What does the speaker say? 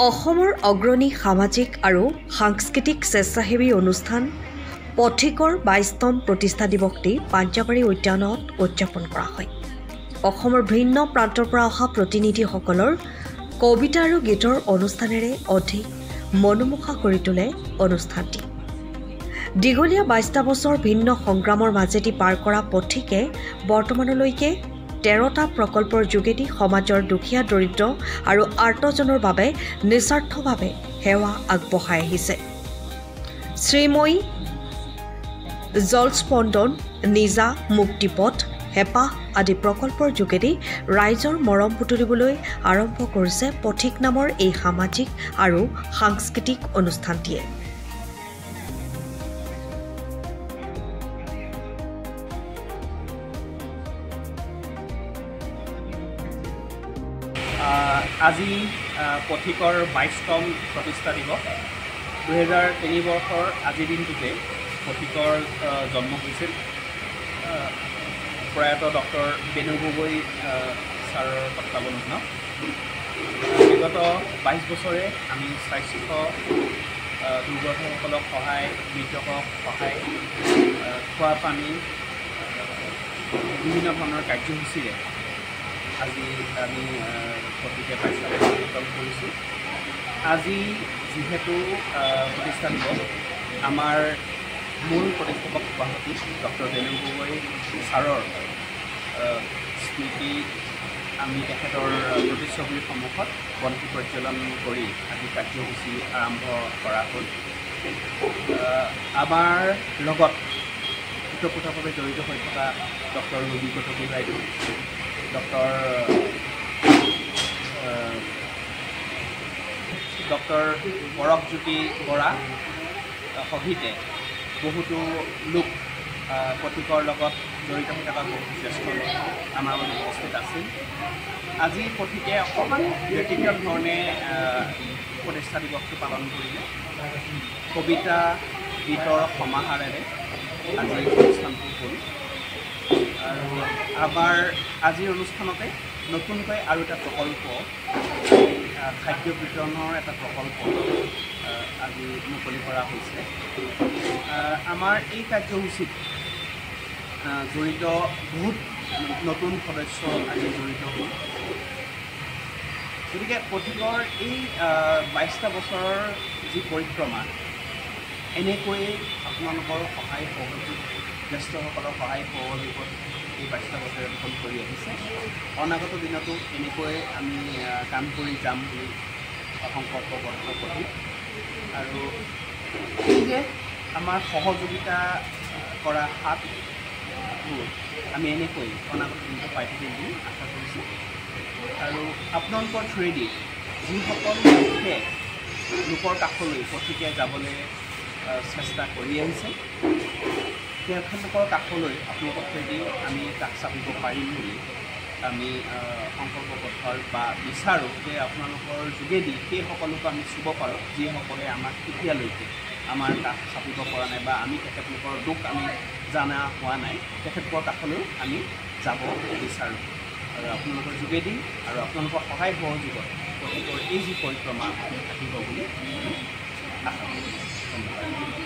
অসমৰ অগ্ৰণী সামাজিক আৰু সাংস্কৃতিক স্বেচ্ছাসেৱী অনুষ্ঠান পথিকৰ ২২তম প্ৰতিষ্ঠা দিৱসটি পাঞ্জাবাৰী উদ্যানত উদযাপন কৰা হয়। অসমৰ ভিন্ন প্ৰান্তৰ পৰা অহা প্ৰতিনিধিসকলৰ কবিতা আৰু গীতৰ অনুষ্ঠানেৰে অধিক মনোমোহা কৰি তোলে অনুষ্ঠানটি। দীঘলীয়া ২২টা বছৰ ভিন্ন সংগ্ৰামৰ মাজেদি পাৰ কৰা পথিকে বৰ্তমানলৈকে ১৩টা প্ৰকল্পৰ যোগেদি সমাজৰ দুখীয়া দৰিদ্ৰ আৰু আৰ্তজনৰ বাবে নিস্বাৰ্থভাৱে সেৱা আগবঢ়াই আহিছে। শ্ৰীময়ী, জলস্পন্দন, নিজা, মুক্তিপথ, হেঁপাহ আদি প্ৰকল্পৰ যোগেদি ৰাইজৰ মৰম বুটলিবলৈ আৰম্ভ কৰিছে পথিক নামৰ এই সামাজিক আৰু সাংস্কৃতিক অনুষ্ঠানটিয়ে। আজি পথিকৰ ২২তম প্ৰতিষ্ঠা দিৱস। ২০০৩ বৰ্ষৰ আজিৰ দিনটোতে পথিকৰ জন্ম হৈছিল। প্ৰয়াত ডক্টৰ বেনু গগৈ ছাৰৰ তত্ত্বাৱধানত বিগত ২২ বছৰে আমি স্বাস্থ্য দুৰ্গতসকলক সহায়, মৃতকক সহায়, খোৱা পানী বিভিন্ন ধৰণৰ কাৰ্যসূচীৰে আজি আমি পথিকে পাঠশালা উদ্বোধন কৰিছোঁ। আজি যিহেতু প্ৰতিষ্ঠা দিৱস, আমাৰ মূল প্ৰতিষ্ঠাপক সভাপতি ডক্টৰ বেনু গগৈ ছাৰৰ স্মৃতি আমি তেখেতৰ প্ৰতিচ্ছবিৰ সন্মুখত বন্তি প্ৰজ্বলন কৰি আজি কাৰ্যসূচী আৰম্ভ কৰা হ'ল। আমাৰ লগত ওতঃপ্ৰোতভাৱে জড়িত হৈ থকা ডক্টৰ ৰবি কটকী বাইদেউ, ডক্টৰ পৰশজ্যোতি বৰা সহিতে বহুতো লোক পথিকৰ লগত জড়িত হৈ থকা বহু জ্যেষ্ঠ লোক আমাৰ লগত উপস্থিত আছিল। আজি পথিকে অকণমান ব্যক্তিগত ধৰণে প্ৰতিষ্ঠা দিৱসটো পালন কৰিলে। কবিতা গীতৰ সমাহাৰেৰে আজি অনুষ্ঠানটো হ'ল। আৰু আমাৰ আজিৰ অনুষ্ঠানতে নতুনকৈ আৰু এটা প্ৰকল্প, খাদ্য বিতৰণৰ এটা প্ৰকল্প আজি মুকলি কৰা হৈছে। আমাৰ এই কাৰ্যসূচীত জড়িত বহুত নতুন সদস্য আজি জড়িত হ'ল। গতিকে পথিকৰ এই ২২টা বছৰৰ যি পৰিক্ৰমা, এনেকৈয়ে আপোনালোকৰ সহায় সহযোগ, জ্যেষ্ঠসকলৰ সহায় সহযোগত এই ২২টা বছৰে অতিক্ৰম কৰি আহিছে। অনাগত দিনতো এনেকৈ আমি কাম কৰি যাম বুলি সংকল্পবদ্ধ কৰি, আৰু এই যে আমাৰ সহযোগিতা কৰা হাতবোৰ আমি এনেকৈ অনাগত দিনটো পাই থাকিম বুলি আশা কৰিছোঁ। আৰু আপোনালোকৰ থ্ৰুৱেদি যিসকল লোকৰ কাষলৈ পথিকে যাবলৈ চেষ্টা কৰি আহিছে, তেখেতলোকৰ কাষলৈ আপোনালোকৰ থ্ৰুৱেদি আমি কাষ চাপিব পাৰিম বুলি আমি সংকল্পবদ্ধ বা বিচাৰোঁ যে আপোনালোকৰ যোগেদি সেই সকলোকে আমি চুব পাৰোঁ যিসকলে আমাক এতিয়ালৈকে আমাৰ কাষ চাপিব পৰা নাই বা আমি তেখেতলোকৰ দুখ আমি জনা হোৱা নাই, তেখেতলোকৰ কাষলৈও আমি যাব বিচাৰোঁ। আৰু আপোনালোকৰ যোগেদি আৰু আপোনালোকৰ সহায় সহযোগত পথিকৰ এই যি পৰিক্ৰমা থাকিব বুলি আশা কৰোঁ। ধন্যবাদ।